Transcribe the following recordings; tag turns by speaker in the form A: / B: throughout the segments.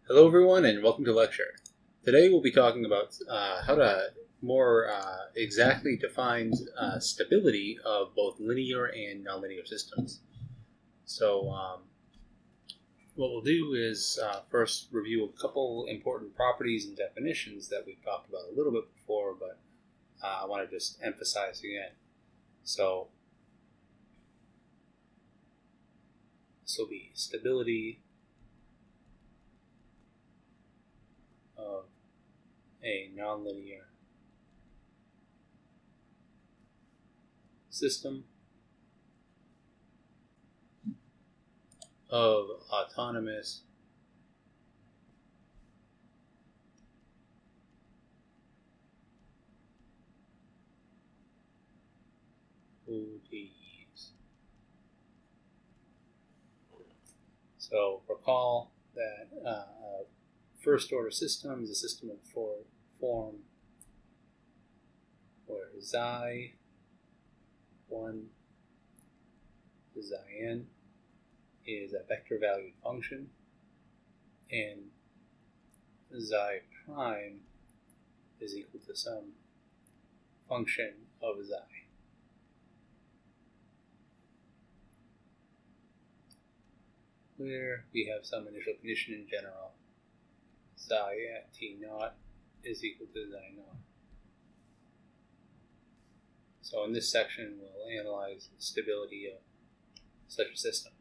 A: Hello everyone and welcome to Lecture. Today we'll be talking about how to more exactly define stability of both linear and nonlinear systems. So what we'll do is first review a couple important properties and definitions that we've talked about a little bit before, but I want to just emphasize again. So this will be stability of a nonlinear system of autonomous ODEs. So recall that first order system is a system of form where xi1 to xn is a vector valued function and xi prime is equal to some function of xi. Where we have some initial condition in general, xi at t naught is equal to xi naught. So in this section, we'll analyze the stability of such a system.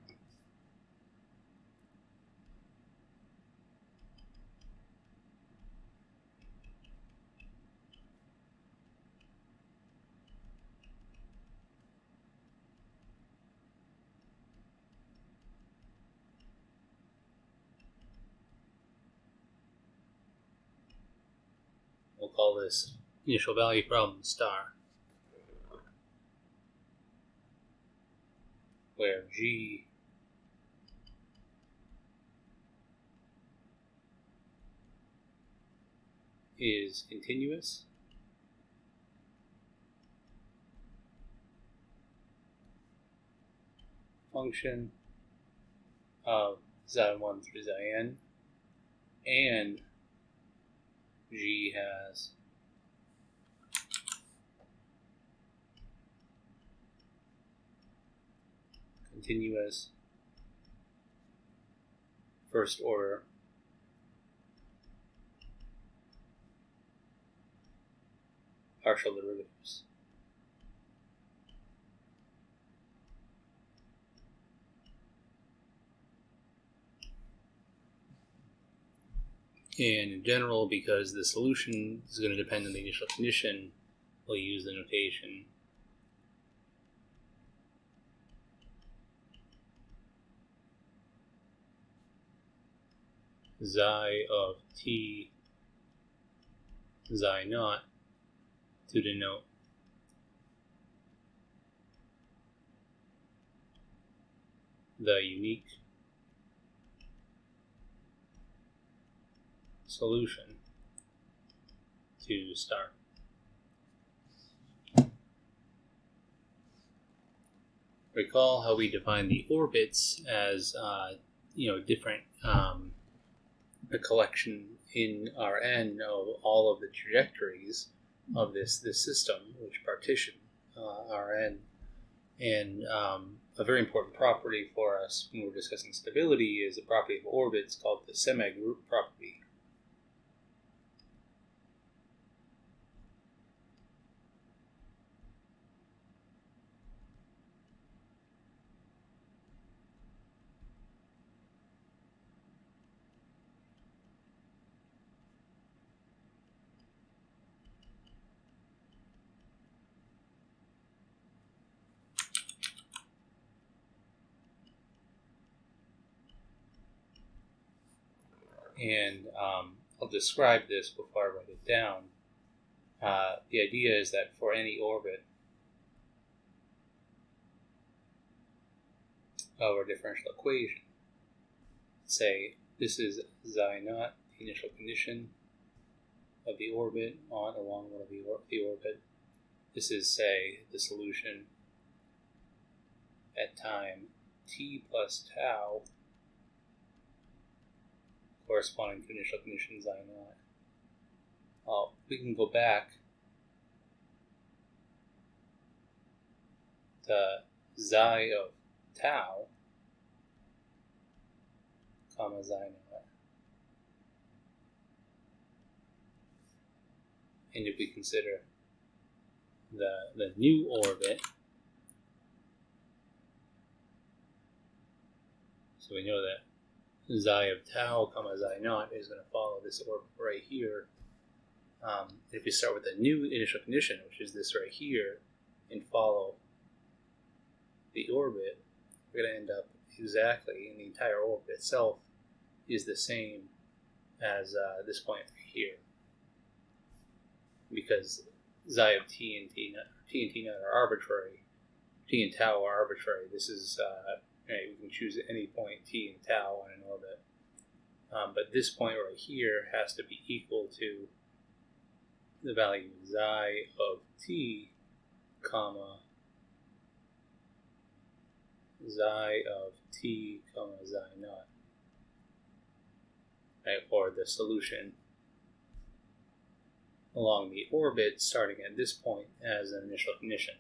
A: We'll call this initial value problem star, where G is continuous function of xi1 through xn, and G has continuous first order partial derivatives. And in general, because the solution is going to depend on the initial condition, we'll use the notation xi of t xi naught to denote the unique solution to star. Recall how we define the orbits as different a collection in Rn of all of the trajectories of this system, which partition Rn. And a very important property for us when we're discussing stability is a property of orbits called the Semigroup Property. And I'll describe this before I write it down. The idea is that for any orbit of our differential equation, say this is xi naught, the initial condition of the orbit along one of the orbit. This is, say, the solution at time t plus tau corresponding to initial condition xi naught. We can go back to xi of tau, comma xi naught. And if we consider the new orbit, so we know that xi of tau, comma xi naught is going to follow this orbit right here. If we start with the new initial condition, which is this right here, and follow the orbit, we're going to end up exactly, and the entire orbit itself is the same as this point right here. Because xi of t and t naught are arbitrary, t and tau are arbitrary. This is, we can choose at any point t and tau on an orbit. But this point right here has to be equal to the value xi of t, comma, xi of t, comma, xi naught. Right? Or the solution along the orbit starting at this point as an initial condition.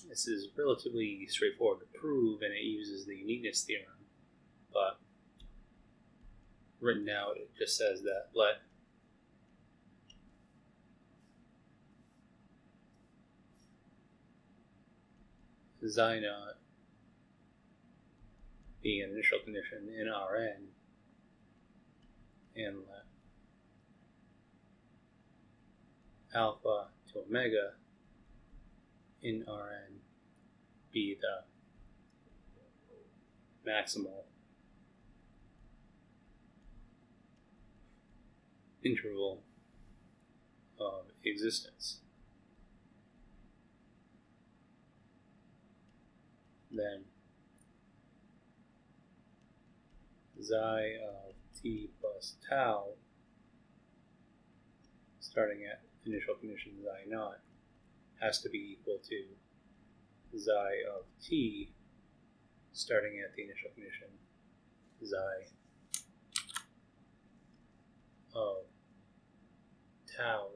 A: This is relatively straightforward to prove, and it uses the uniqueness theorem, but written out it just says that let xi naught be an initial condition in Rn, and let alpha to omega in Rn be the maximal interval of existence. Then xi of t plus tau, starting at initial condition xi naught, has to be equal to xi of t, starting at the initial condition xi of tau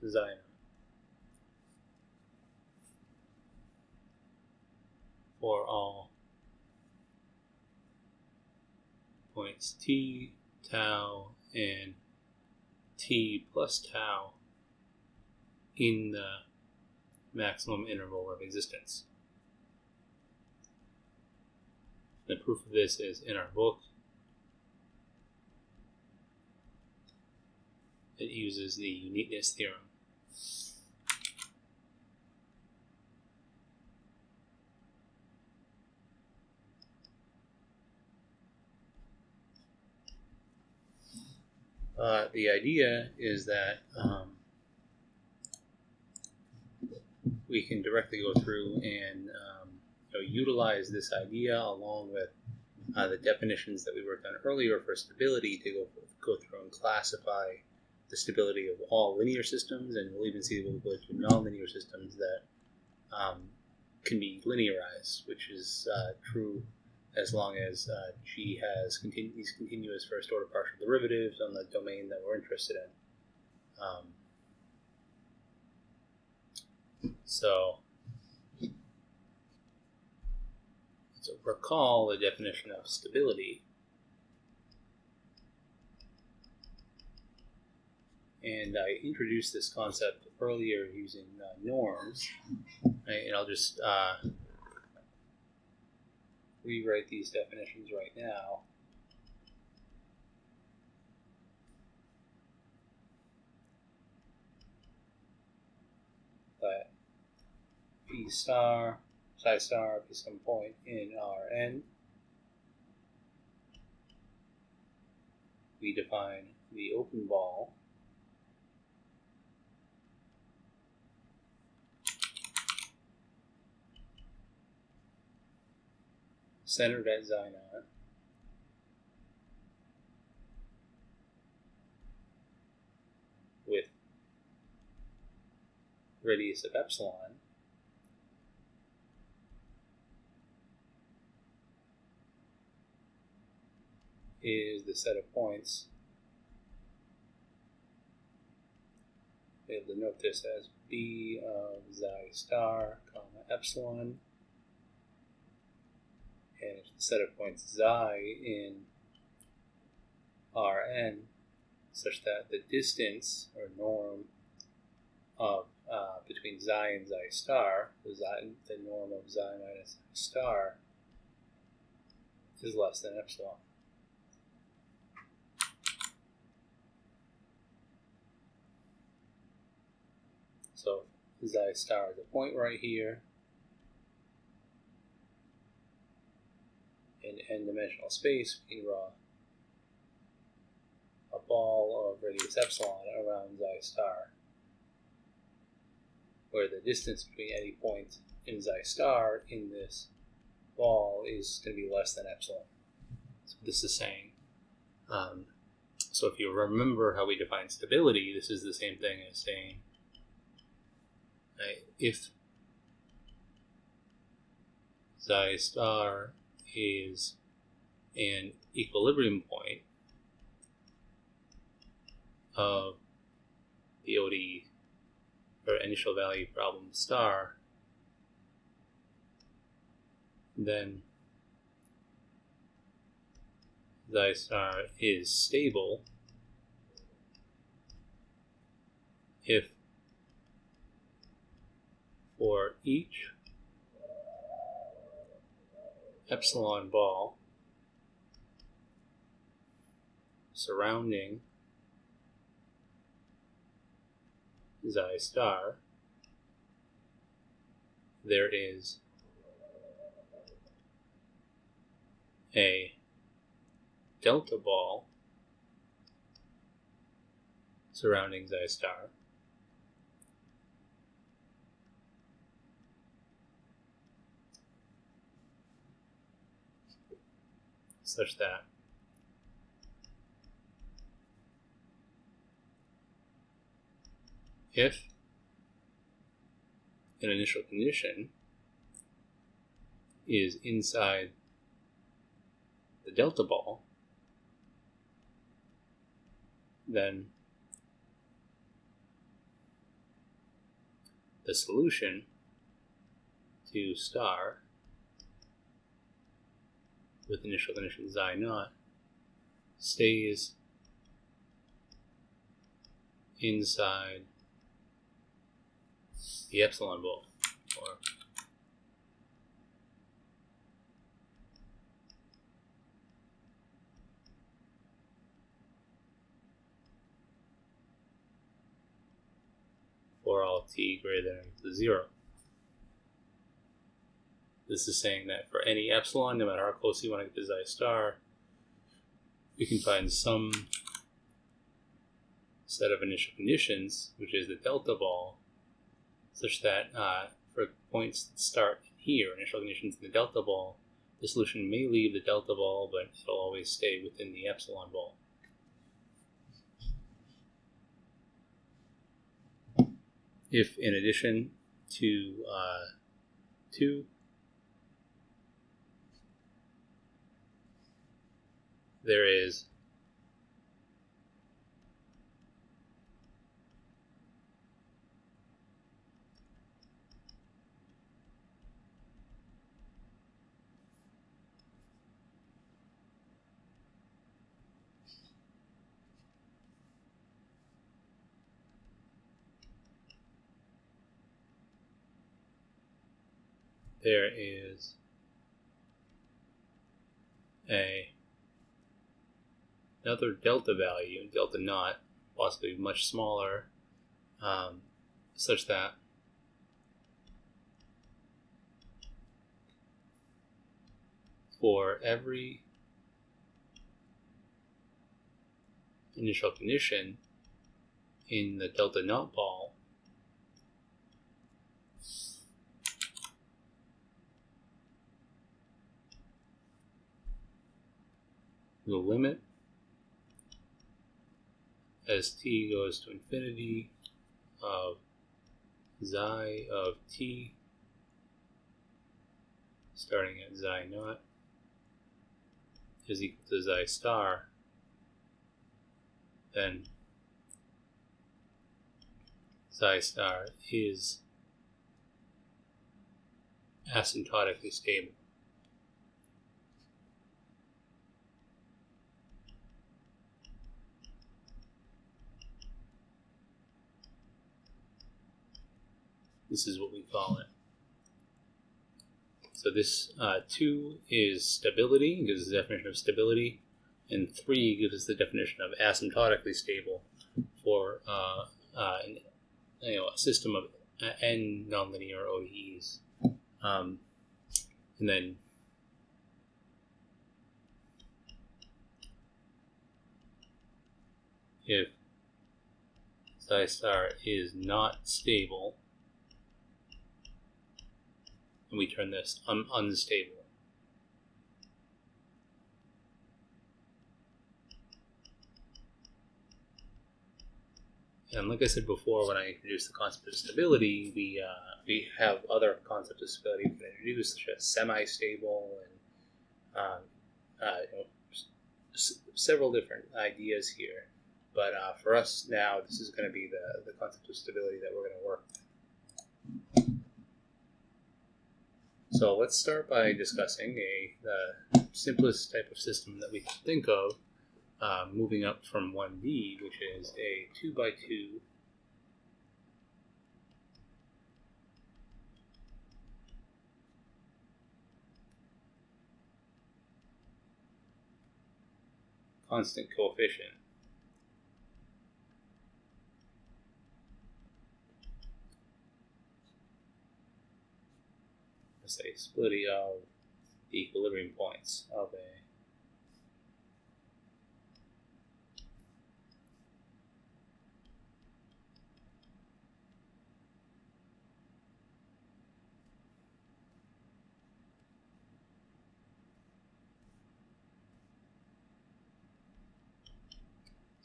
A: xi naught. For all points t, tau, and t plus tau in the maximum interval of existence. The proof of this is in our book. It uses the uniqueness theorem. The idea is that we can directly go through and utilize this idea along with the definitions that we worked on earlier for stability to go through and classify the stability of all linear systems, and we'll even see that we'll go to nonlinear systems that can be linearized, which is true as long as G has these continuous first-order partial derivatives on the domain that we're interested in. So recall the definition of stability. And I introduced this concept earlier using norms, right? And I'll just rewrite these definitions right now. That P star, psi star be some point in Rn. We define the open ball centered at xi naught with radius of epsilon is the set of points. We have to note this as B of xi star, comma, epsilon. And it's the set of points xi in Rn such that the distance or norm of between xi and xi star, the norm of xi minus xi star, is less than epsilon. So xi star is a point right here in n-dimensional space. We can draw a ball of radius epsilon around xi star, where the distance between any point in xi star in this ball is going to be less than epsilon. So this is saying, so if you remember how we define stability, this is the same thing as saying, if xi star is an equilibrium point of the ODE, or initial value problem star, then xi star is stable if for each epsilon ball surrounding xi star, there is a delta ball surrounding xi star such that if an initial condition is inside the delta ball, then the solution to star with initial condition xi naught stays inside the epsilon ball, or for all t greater than or equal to 0. This is saying that for any epsilon, no matter how close you want to get to xi star, we can find some set of initial conditions, which is the delta ball, such that for points that start here, initial conditions in the delta ball, the solution may leave the delta ball, but it'll always stay within the epsilon ball. If in addition to 2, there is another delta value, delta naught, possibly much smaller, such that for every initial condition in the delta naught ball, the limit as t goes to infinity of xi of t starting at xi naught is equal to xi star, then xi star is asymptotically stable. This is what we call it. So this 2 is stability, gives us the definition of stability, and 3 gives us the definition of asymptotically stable for a system of n nonlinear ODEs. And then if xi star is not stable, and we turn this unstable. And like I said before, when I introduced the concept of stability, we have other concepts of stability we can introduce, such as semi-stable and several different ideas here. But for us now, this is going to be the concept of stability that we're going to work with. So let's start by discussing the simplest type of system that we can think of, moving up from 1D, which is a 2x2 constant coefficient. Let's say splitting of the equilibrium points of a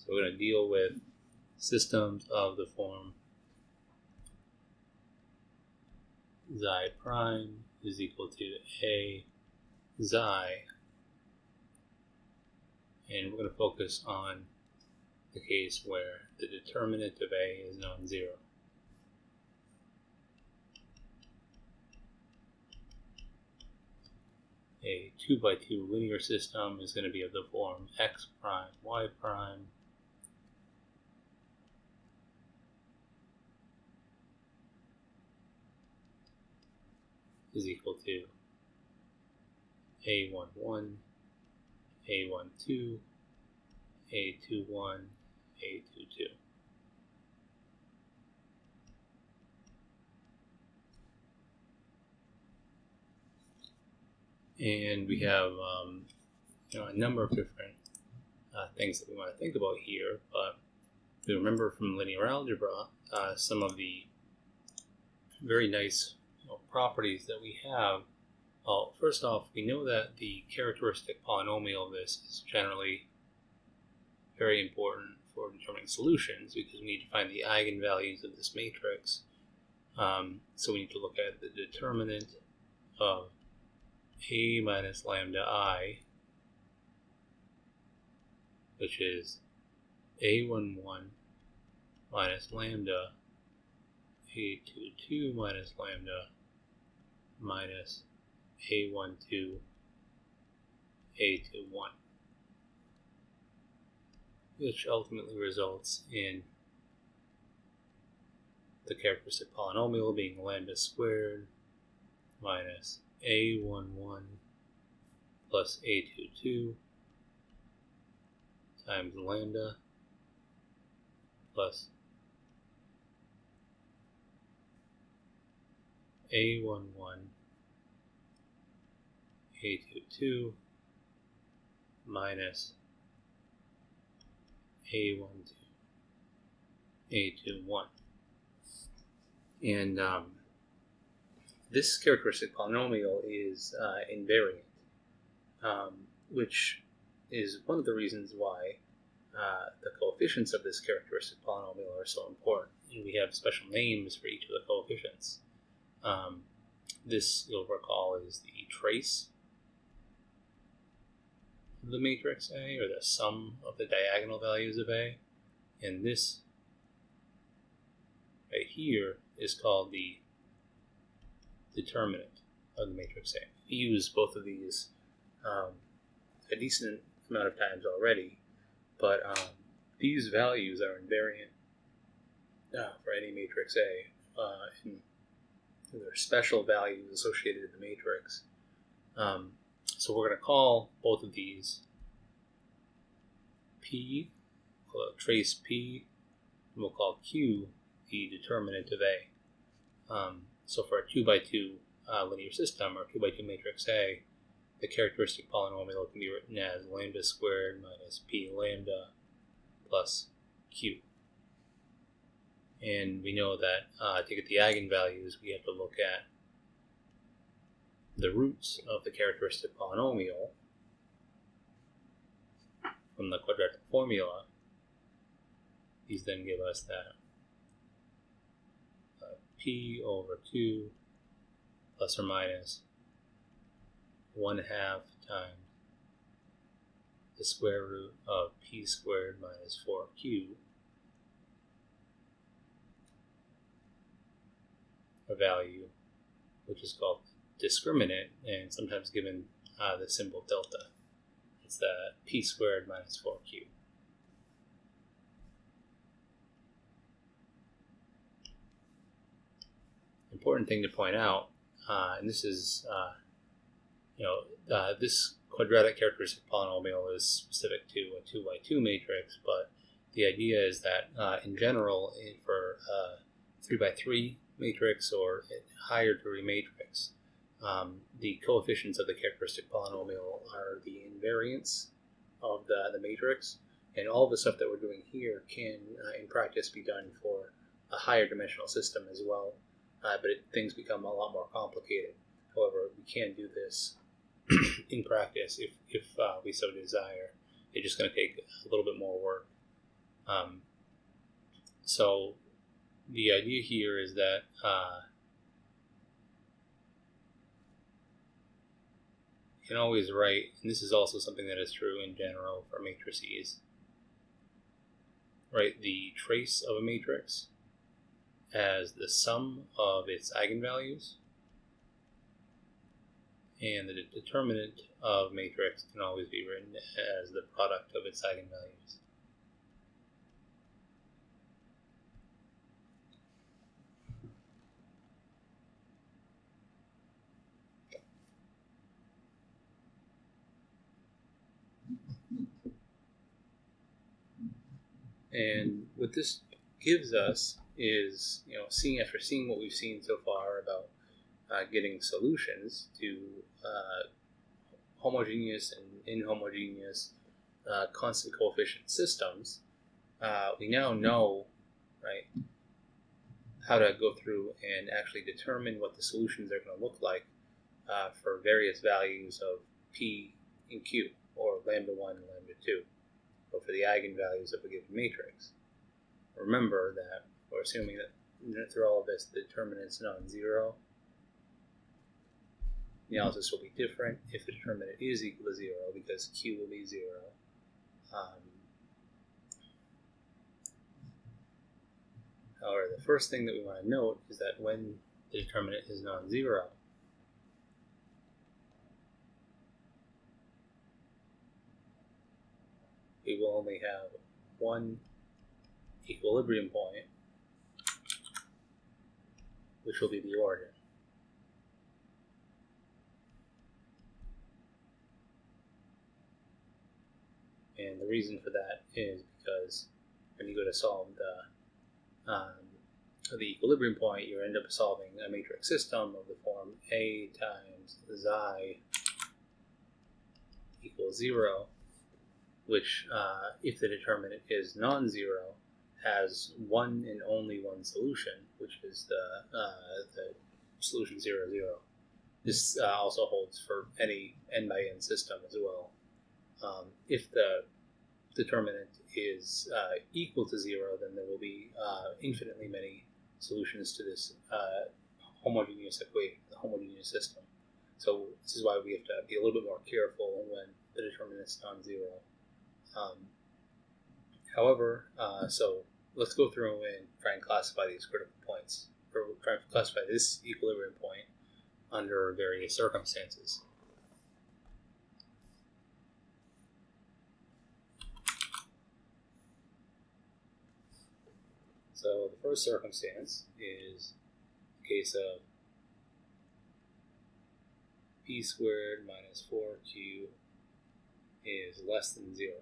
A: So we're going to deal with systems of the form xi prime is equal to a xi, and we're going to focus on the case where the determinant of a is non-zero. A 2x2 linear system is going to be of the form x prime, y prime, is equal to A11, A12, A21, A22. And we have a number of different things that we want to think about here, but we remember from linear algebra some of the very nice properties that we have. Well, first off, we know that the characteristic polynomial of this is generally very important for determining solutions because we need to find the eigenvalues of this matrix. So we need to look at the determinant of a minus lambda I, which is A11 minus lambda, A22 minus lambda, minus A12, A21, which ultimately results in the characteristic polynomial being lambda squared minus A11 plus A22 times lambda plus A11 A22 minus A12 A21. And this characteristic polynomial is invariant, which is one of the reasons why the coefficients of this characteristic polynomial are so important. And we have special names for each of the coefficients. This, you'll recall, is the trace of the matrix A, or the sum of the diagonal values of A. And this right here is called the determinant of the matrix A. We use both of these a decent amount of times already, but these values are invariant for any matrix A, and there are special values associated in the matrix. So we're going to call both of these P, we'll trace P, and we'll call Q the determinant of A. So for a 2x2 linear system, or 2x2 matrix A, the characteristic polynomial can be written as lambda squared minus P lambda plus Q. And we know that to get the eigenvalues, we have to look at the roots of the characteristic polynomial from the quadratic formula. These then give us that P over 2 plus or minus 1/2 times the square root of P squared minus 4Q, a value which is called discriminant and sometimes given the symbol delta. It's the P squared minus 4Q. Important thing to point out, and this is, this quadratic characteristic polynomial is specific to a 2x2 matrix, but the idea is that in general, for a 3x3 matrix or a higher degree matrix, the coefficients of the characteristic polynomial are the invariants of the matrix, and all the stuff that we're doing here can, in practice, be done for a higher dimensional system as well. But things become a lot more complicated. However, we can do this in practice if we so desire. It's just going to take a little bit more work. So the idea here is that you can always write, and this is also something that is true in general for matrices, write the trace of a matrix as the sum of its eigenvalues, and the determinant of matrix can always be written as the product of its eigenvalues. And what this gives us is, after seeing what we've seen so far about getting solutions to homogeneous and inhomogeneous constant coefficient systems, we now know, right, how to go through and actually determine what the solutions are going to look like for various values of P and Q, or lambda 1 and lambda 2, so for the eigenvalues of a given matrix. Remember that we're assuming that through all of this, the determinant is non-zero. The analysis will be different if the determinant is equal to 0, because Q will be 0. However, the first thing that we want to note is that when the determinant is non-zero, we will only have one equilibrium point, which will be the origin. And the reason for that is because when you go to solve the equilibrium point, you end up solving a matrix system of the form A times xi equals 0, which, if the determinant is non-zero, has one and only one solution, which is the solution 0, 0. This also holds for any n by n system as well. If the determinant is equal to 0, then there will be infinitely many solutions to this homogeneous equation, the homogeneous system. So this is why we have to be a little bit more careful when the determinant's non-zero. However, so let's go through and try and classify these critical points, or try and classify this equilibrium point under various circumstances. So the first circumstance is the case of p squared minus 4q is less than 0.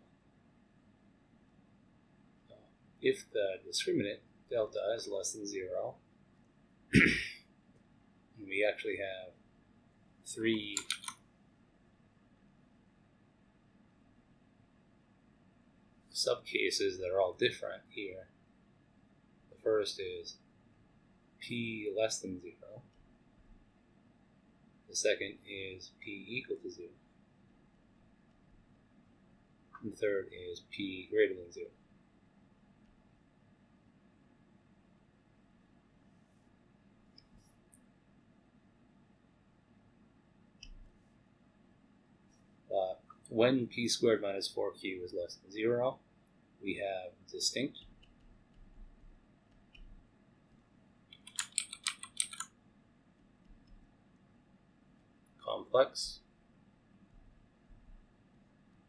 A: If the discriminant delta is less than 0, and we actually have 3 subcases that are all different here. The first is p less than 0. The second is p equal to 0. And the third is p greater than 0. When p squared minus 4q is less than 0, we have distinct, complex,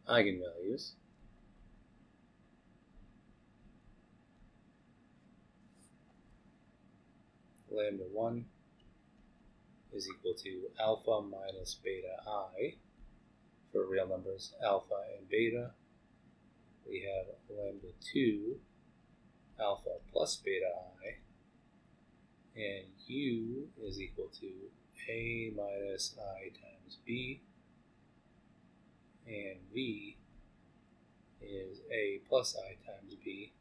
A: eigenvalues, lambda 1 is equal to alpha minus beta I. For real numbers alpha and beta, we have lambda 2 alpha plus beta I, and u is equal to a minus I times b, and v is a plus I times b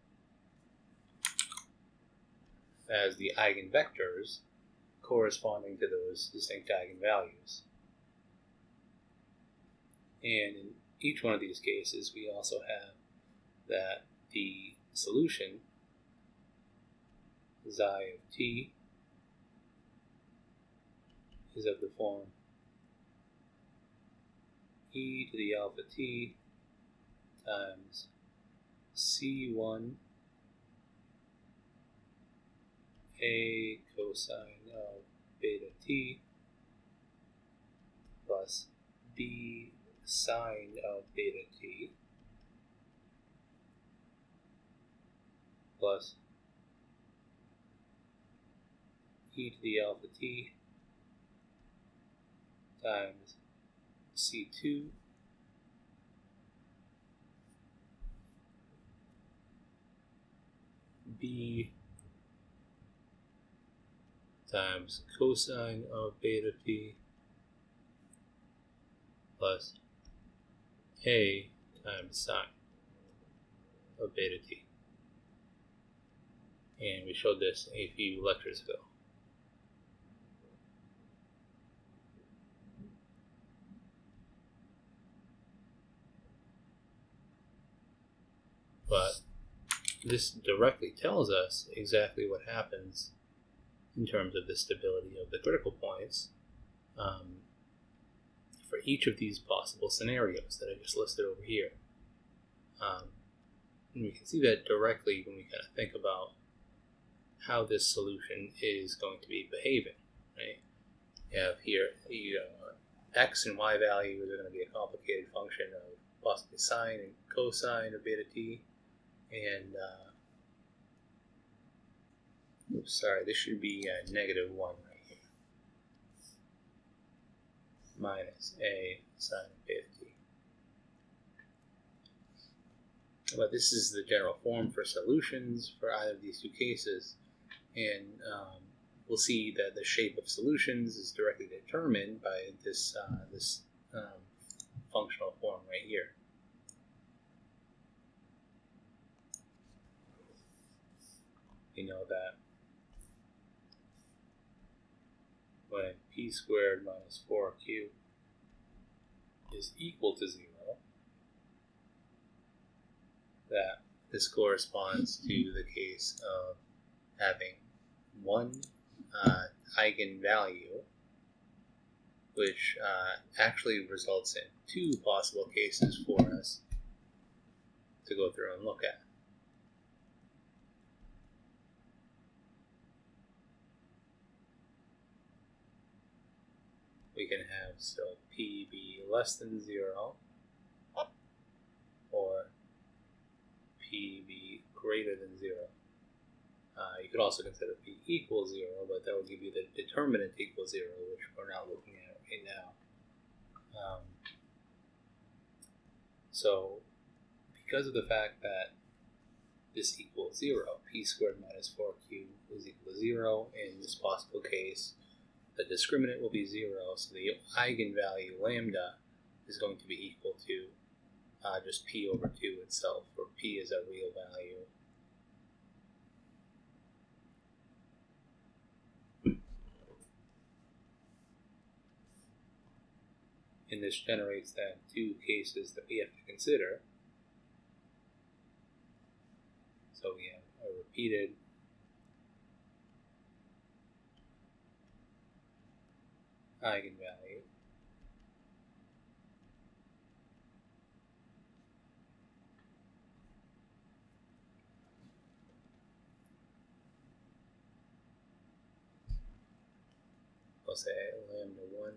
A: as the eigenvectors corresponding to those distinct eigenvalues. And in each one of these cases, we also have that the solution, xi of t, is of the form e to the alpha t times c1 a cosine of beta t plus b sine of beta t plus e to the alpha t times c2 b times cosine of beta t plus a times sine of beta t. And we showed this a few lectures ago. But this directly tells us exactly what happens in terms of the stability of the critical points for each of these possible scenarios that I just listed over here. And we can see that directly when we kind of think about how this solution is going to be behaving. Right? You have here x and y values are going to be a complicated function of possibly sine and cosine of beta t, and this should be negative 1 right here, minus a sine of beta t. But this is the general form for solutions for either of these two cases, and we'll see that the shape of solutions is directly determined by this functional form right here. We know that when p squared minus 4q is equal to 0, that this corresponds to the case of having one eigenvalue which actually results in two possible cases for us to go through and look at. We can have P be less than 0 or P be greater than 0. You could also consider P equals 0, but that would give you the determinant equals 0, which we're not looking at right now. So because of the fact that this equals 0, P squared minus 4Q is equal to 0, in this possible case, the discriminant will be 0, so the eigenvalue lambda is going to be equal to just P over 2 itself, where P is a real value. And this generates then two cases that we have to consider. So we have a repeated eigenvalue we'll say lambda 1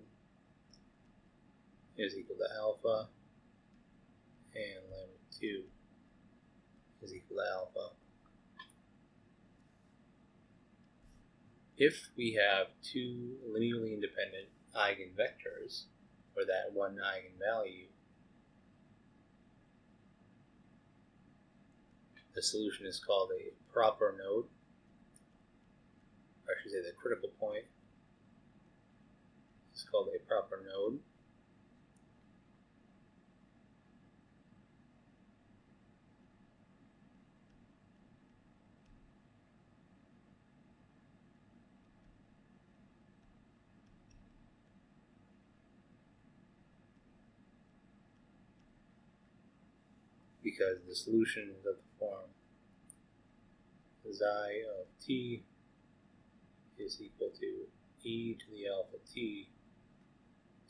A: is equal to alpha, and lambda 2 is equal to alpha. If we have two linearly independent eigenvectors for that one eigenvalue, the solution is called a proper node, or I should say the critical point is called a proper node. Because the solution is of the form xi of t is equal to e to the alpha t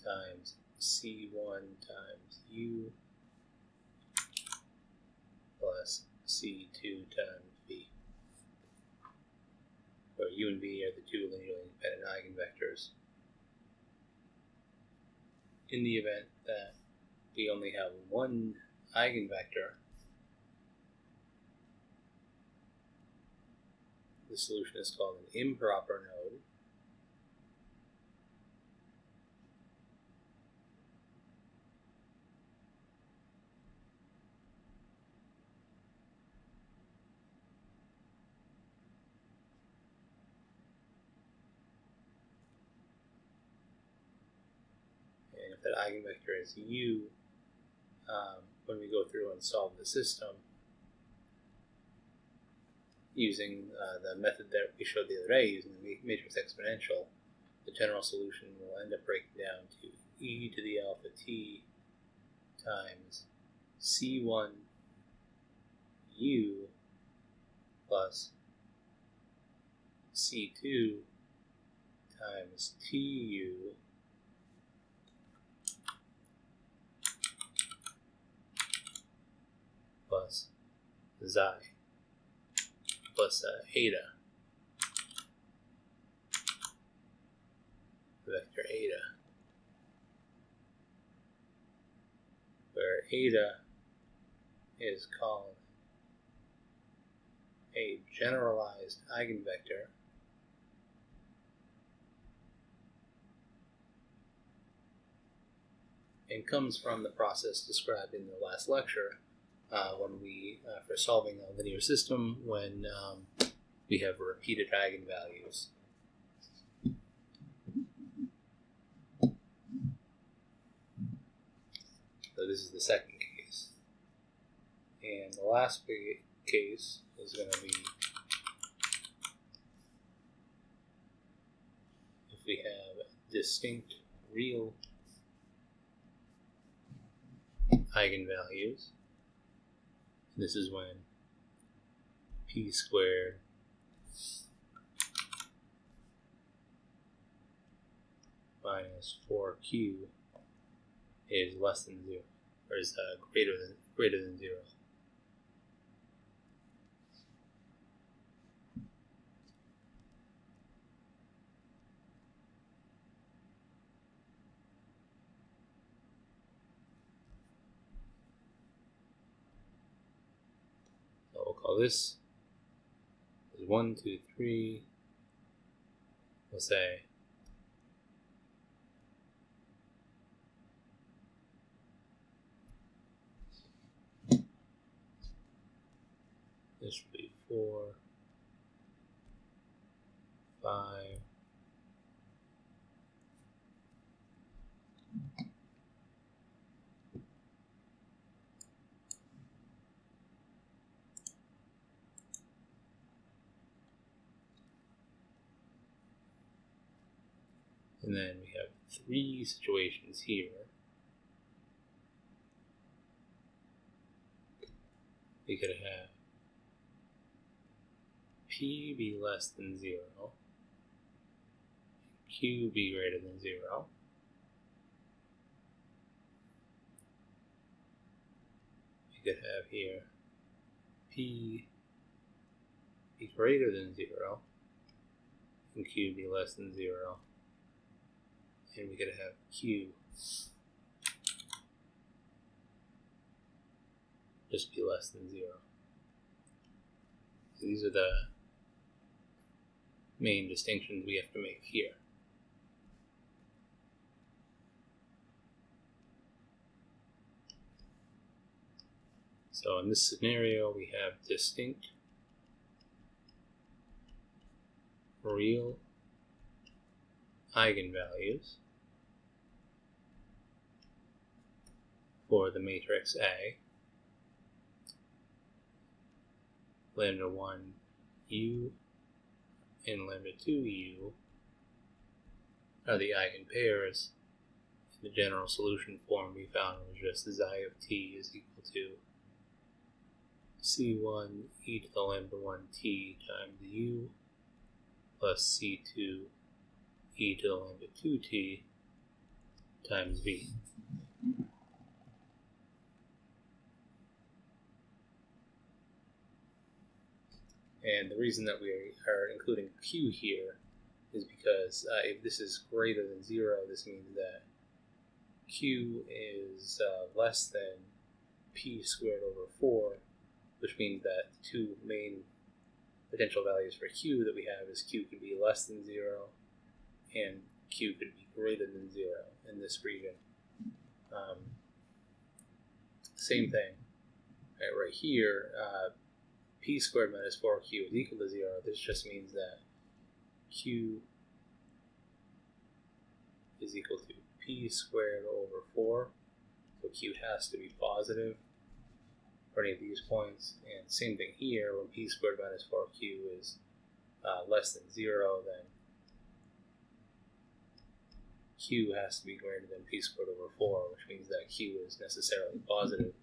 A: times c1 times u plus c2 times v, where u and v are the two linearly independent eigenvectors. In the event that we only have one eigenvector, the solution is called an improper node. And if that eigenvector is u, when we go through and solve the system using the method that we showed the other day, using the matrix exponential, the general solution will end up breaking down to e to the alpha t times c1 u plus c2 times tu plus xi plus eta, vector eta, where eta is called a generalized eigenvector and comes from the process described in the last lecture when we, for solving a linear system, when we have repeated eigenvalues. So this is the second case. And the last big case is going to be if we have distinct real eigenvalues. This is when p squared minus 4q is less than 0, or is greater than 0. So we'll call this 1, 2, 3. We'll say this should be 4, 5, and then we have 3 situations here. We could have P be less than 0, Q be greater than 0. We could have here P be greater than 0 and Q be less than 0. And we could have Q just be less than 0. So these are the main distinctions we have to make here. So in this scenario, we have distinct, real eigenvalues for the matrix A. Lambda 1 U and lambda 2 U are the eigenpairs. In the general solution form we found was just xi of t is equal to c1 e to the lambda 1 t times u plus c2 e to the lambda 2 t times v. And the reason that we are including q here is because if this is greater than 0, this means that q is less than p squared over 4, which means that the two main potential values for q that we have is q could be less than 0 and q could be greater than 0 in this region. Same thing right here. P squared minus 4q is equal to 0. This just means that q is equal to p squared over 4. So q has to be positive for any of these points. And same thing here, when p squared minus 4q is less than 0, then q has to be greater than p squared over 4, which means that q is necessarily positive.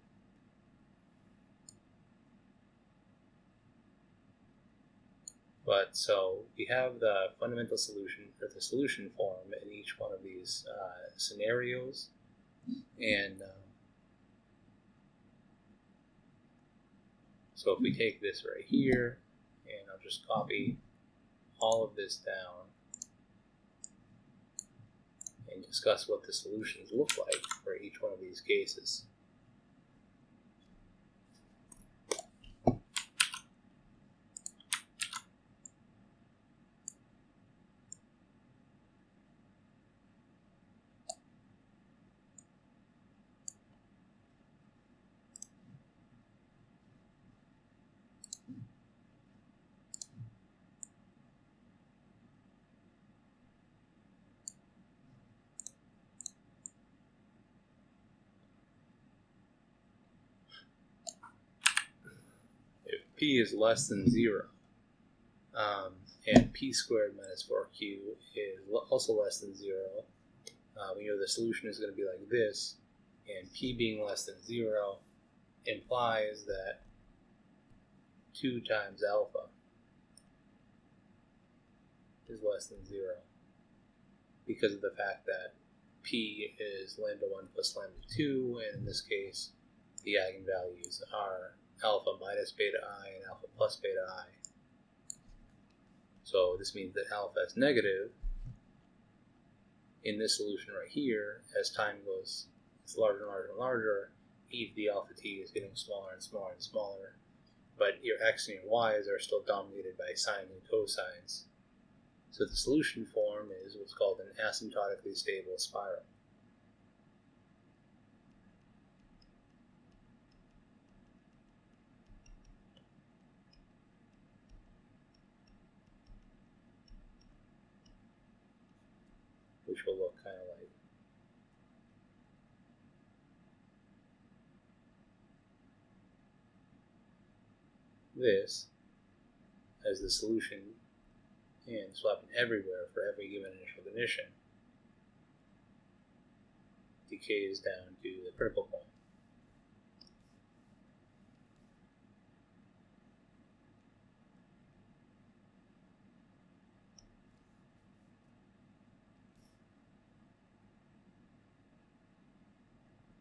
A: But so we have the fundamental solution, or the solution form in each one of these scenarios, and so if we take this right here, and I'll just copy all of this down and discuss what the solutions look like for each one of these cases. P is less than 0, and p squared minus 4q is also less than 0. We know the solution is going to be like this, and p being less than 0 implies that 2 times alpha is less than 0. because of the fact that P is lambda 1 plus lambda 2, and in this case the eigenvalues are alpha minus beta I and alpha plus beta I. So this means that alpha is negative in this solution right here. As time goes, it's larger and larger and larger. E to the alpha t is getting smaller and smaller and smaller, but your x and your y's are still dominated by sines and cosines. So the solution form is what's called an asymptotically stable spiral. Which will look kind of like this as the solution, and swapping everywhere for every given initial condition, decays down to the critical point.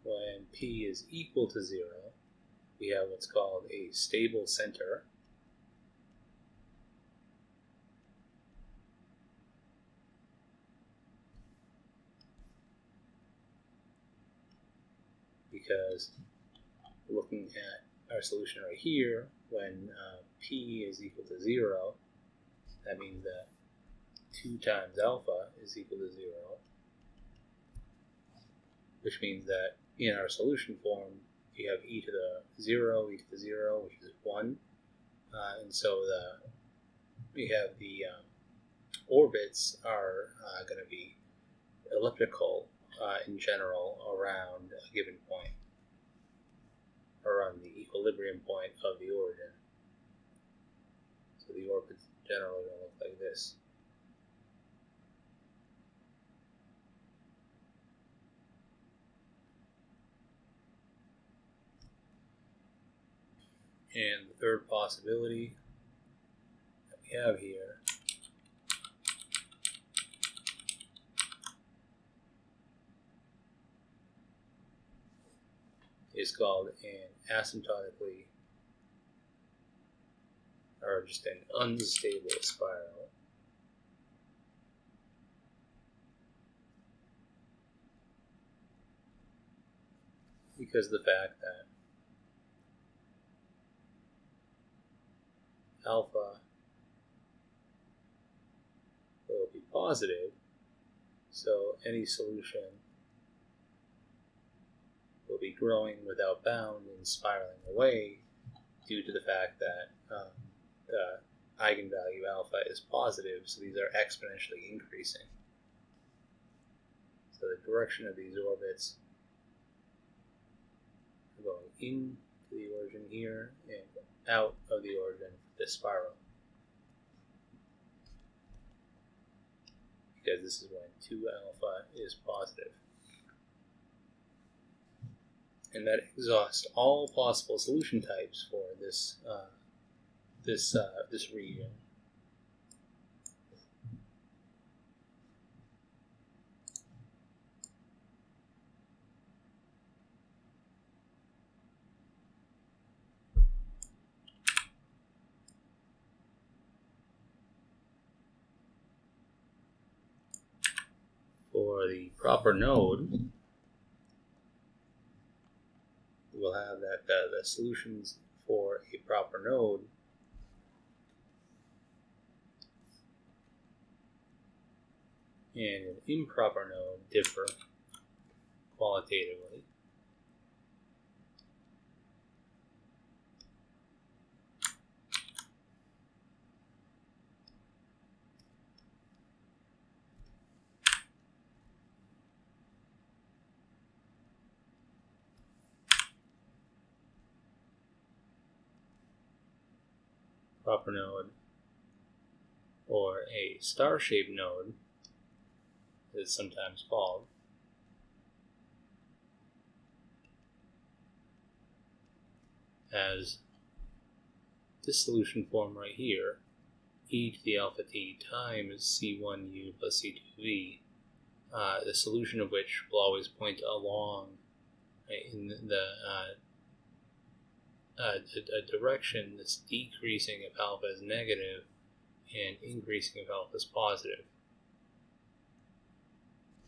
A: When P is equal to 0, we have what's called a stable center. Because looking at our solution right here, when P is equal to 0, that means that 2 times alpha is equal to 0, which means that in our solution form, you have e to the 0, which is 1. And so we have the orbits are going to be elliptical in general around a given point, or around the equilibrium point of the origin. So the orbits generally going to look like this. And the third possibility that we have here is called an asymptotically, or just an unstable spiral. Because of the fact that alpha will be positive, so any solution will be growing without bound and spiraling away due to the fact that the eigenvalue alpha is positive, so these are exponentially increasing. So the direction of these orbits are going into the origin here and out of the origin for this spiral. Because this is when 2 alpha is positive. And that exhausts all possible solution types for this this region. For the proper node, we'll have that the solutions for a proper node and an improper node differ qualitatively. Proper node, or a star-shaped node, as it's sometimes called, as this solution form right here, e to the alpha t times c1u plus c2v, the solution of which will always point along, right, in a direction that's decreasing if alpha is negative and increasing if alpha is positive.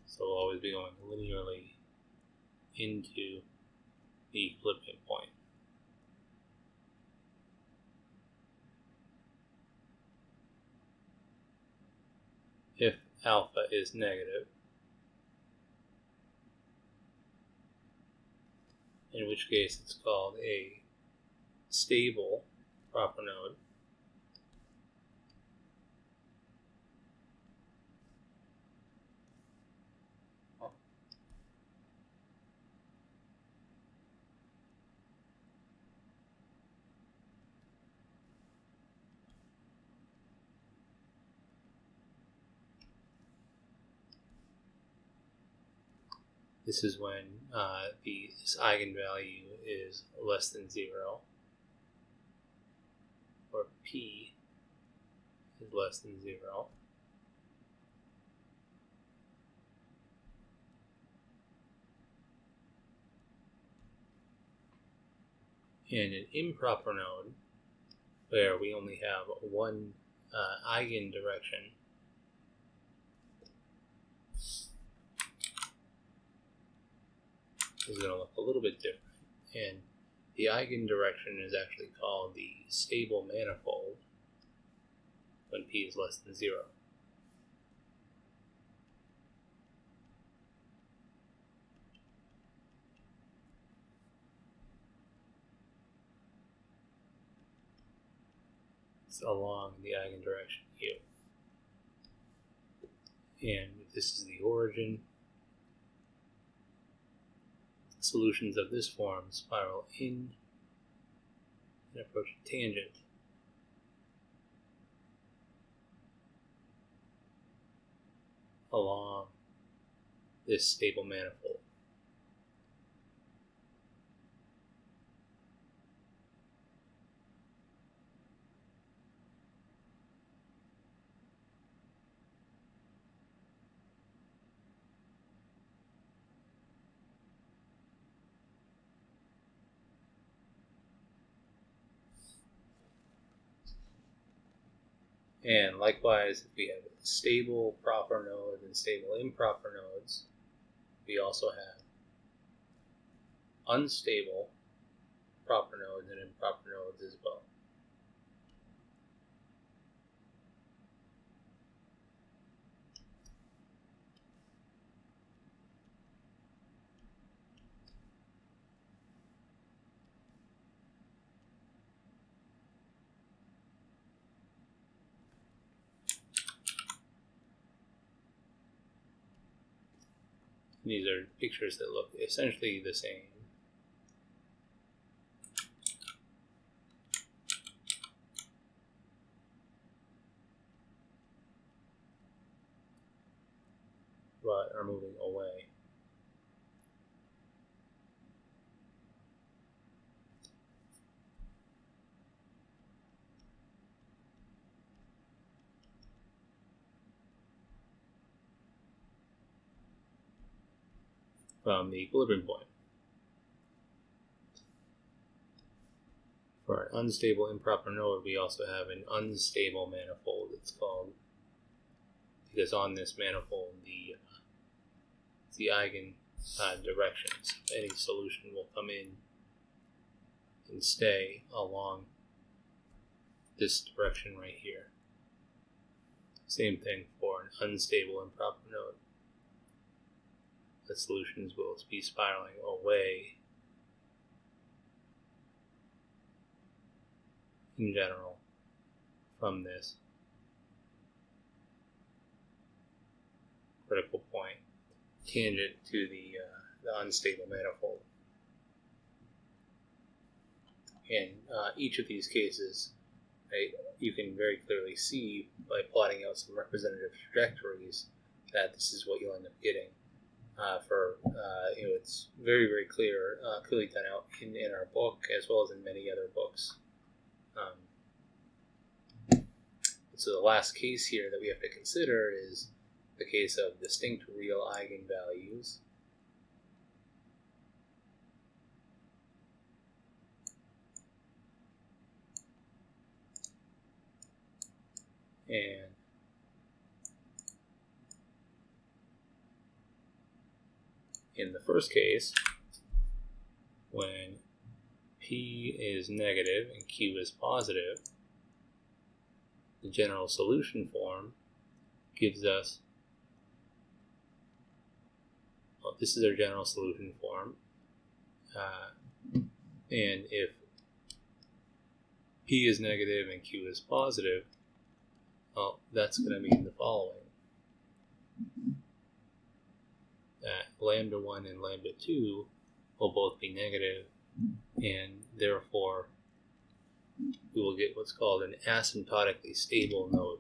A: So we'll always be going linearly into the equilibrium point. If alpha is negative, in which case it's called a stable proper node. This is when this eigenvalue is less than 0, or P is less than 0. In an improper node, where we only have one eigendirection, is going to look a little bit different, and the eigendirection is actually called the stable manifold when P is less than 0. It's along the eigendirection U. And if this is the origin, solutions of this form spiral in and approach a tangent along this stable manifold. And likewise, if we have stable proper nodes and stable improper nodes, we also have unstable proper nodes and improper nodes as well. These are pictures that look essentially the same. But are moving away. From the equilibrium point. For an unstable improper node, we also have an unstable manifold, it's called, because on this manifold the eigen directions of any solution will come in and stay along this direction right here. Same thing for an unstable improper node. The solutions will be spiraling away in general from this critical point, tangent to the unstable manifold. In each of these cases, right, you can very clearly see by plotting out some representative trajectories that this is what you'll end up getting. It's very, very clearly done out in our book as well as in many other books. So the last case here that we have to consider is the case of distinct real eigenvalues. And in the first case, when P is negative and Q is positive, the general solution form gives us, well, this is our general solution form, and if P is negative and Q is positive, well, that's going to mean the following: that lambda 1 and lambda 2 will both be negative, and therefore we will get what's called an asymptotically stable node.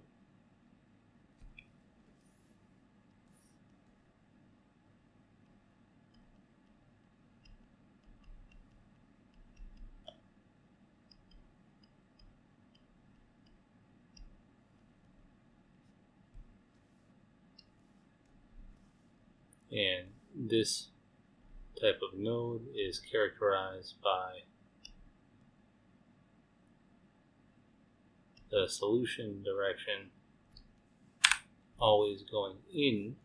A: And this type of node is characterized by the solution direction always going in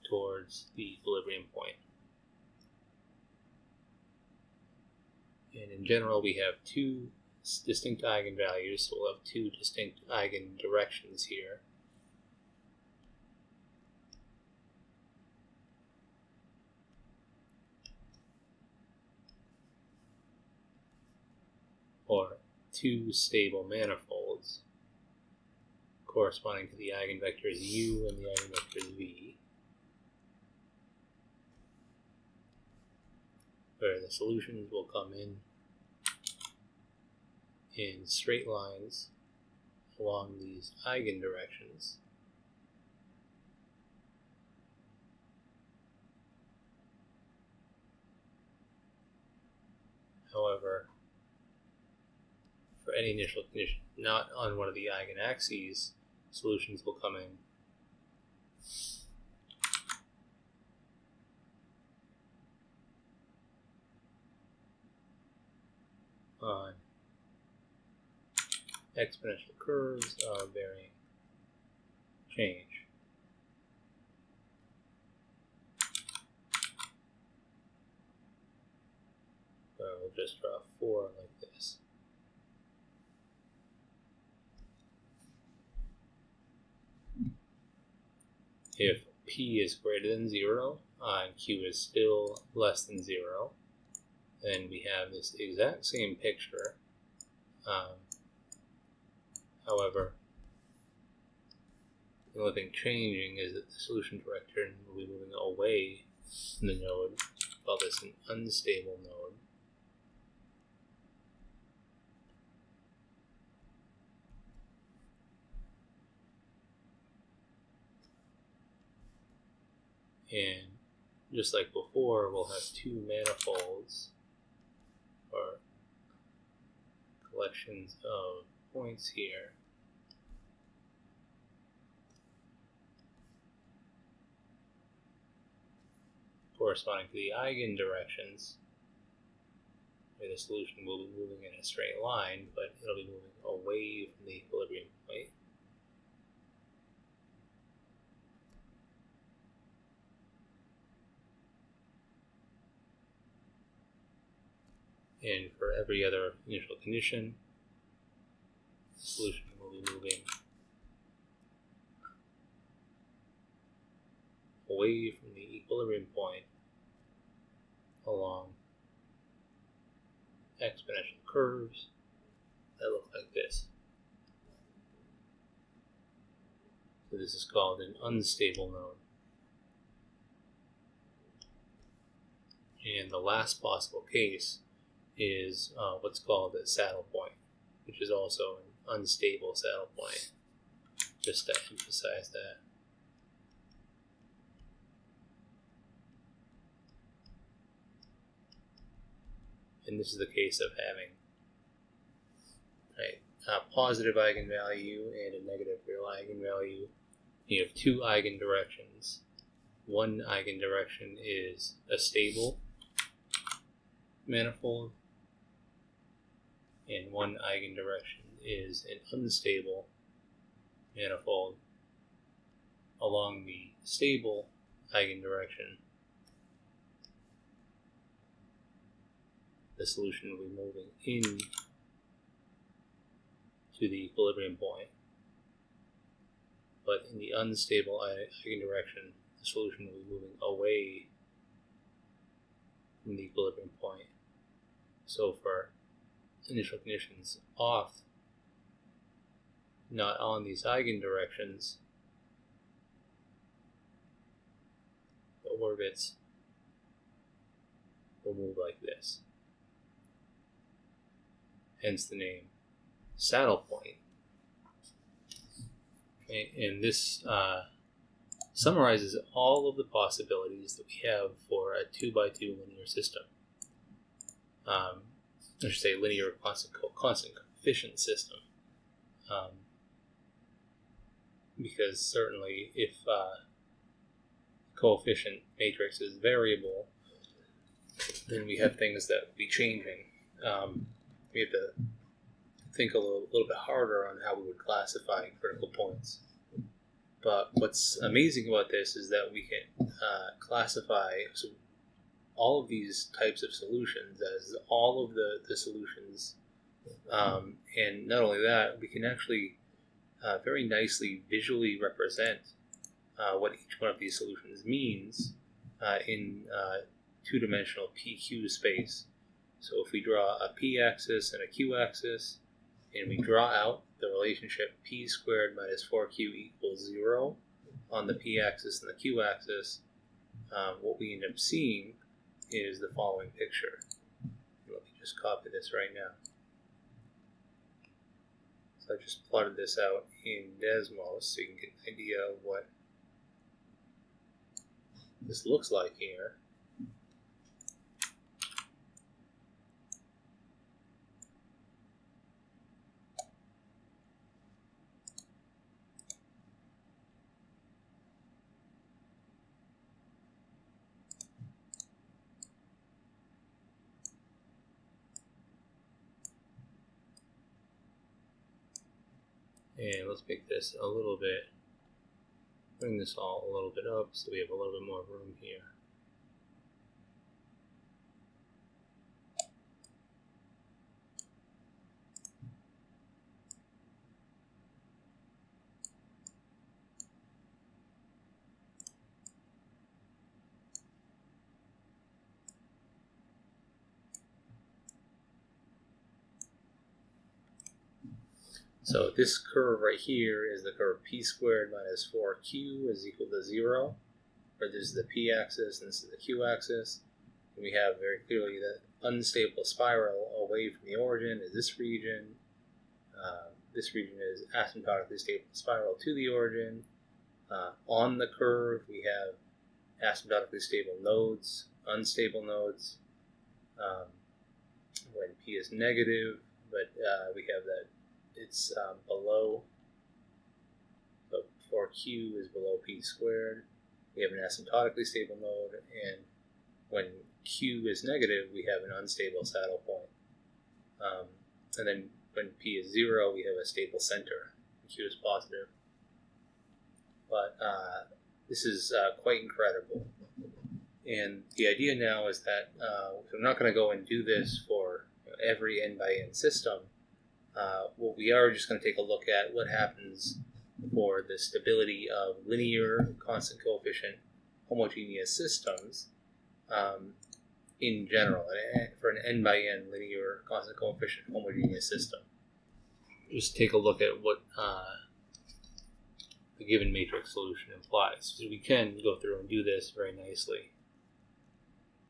A: towards the equilibrium point. And in general, we have two distinct eigenvalues, so we'll have two distinct eigendirections here. Or two stable manifolds corresponding to the eigenvectors u and the eigenvectors v, where the solutions will come in straight lines along these eigendirections. However, for any initial condition not on one of the eigenaxes, solutions will come in on exponential curves of varying change. So we'll just draw 4 like this. If P is greater than 0 and Q is still less than 0, then we have this exact same picture. However, the only thing changing is that the solution direction will be moving away from the node. We call this an unstable node. And just like before, we'll have two manifolds, or collections of points here, corresponding to the eigendirections, where the solution will be moving in a straight line, but it'll be moving away from the equilibrium point. And for every other initial condition, the solution will be moving away from the equilibrium point along exponential curves that look like this. So this is called an unstable node. And the last possible case is what's called a saddle point, which is also an unstable saddle point, just to emphasize that. And this is the case of having a positive eigenvalue and a negative real eigenvalue You have two eigendirections. One eigendirection is a stable manifold, and one eigendirection is an unstable manifold. Along the stable eigendirection, the solution will be moving in to the equilibrium point. But in the unstable eigendirection, the solution will be moving away from the equilibrium point. So for initial conditions off, not on these eigendirections, the orbits will move like this. Hence the name saddle point. Okay, and this summarizes all of the possibilities that we have for a 2x2 linear system. I should say linear constant coefficient system. Because certainly if coefficient matrix is variable, then we have things that will be changing. We have to think a little bit harder on how we would classify critical points. But what's amazing about this is that we can classify all of these types of solutions as all of the solutions. And not only that, we can actually very nicely visually represent what each one of these solutions means in two-dimensional PQ space. So if we draw a p-axis and a q-axis, and we draw out the relationship p squared minus 4q equals 0 on the p-axis and the q-axis, what we end up seeing is the following picture. Let me just copy this right now. So I just plotted this out in Desmos so you can get an idea of what this looks like here. And let's make this a little bit, bring this all a little bit up so we have a little bit more room here. So this curve right here is the curve p squared minus 4q is equal to 0, where this is the p-axis and this is the q-axis. And we have very clearly the unstable spiral away from the origin is this region. This region is asymptotically stable spiral to the origin. On the curve, we have asymptotically stable nodes, unstable nodes. When p is negative, but we have that it's below, so 4q is below p squared. We have an asymptotically stable node, and when q is negative, we have an unstable saddle point. And then when p is 0, we have a stable center, and q is positive. But this is quite incredible. And the idea now is that I'm not going to go and do this for every n by n system. What we are just going to take a look at what happens for the stability of linear constant coefficient homogeneous systems in general, for an n by n linear constant coefficient homogeneous system. Just take a look at what the given matrix solution implies. So we can go through and do this very nicely.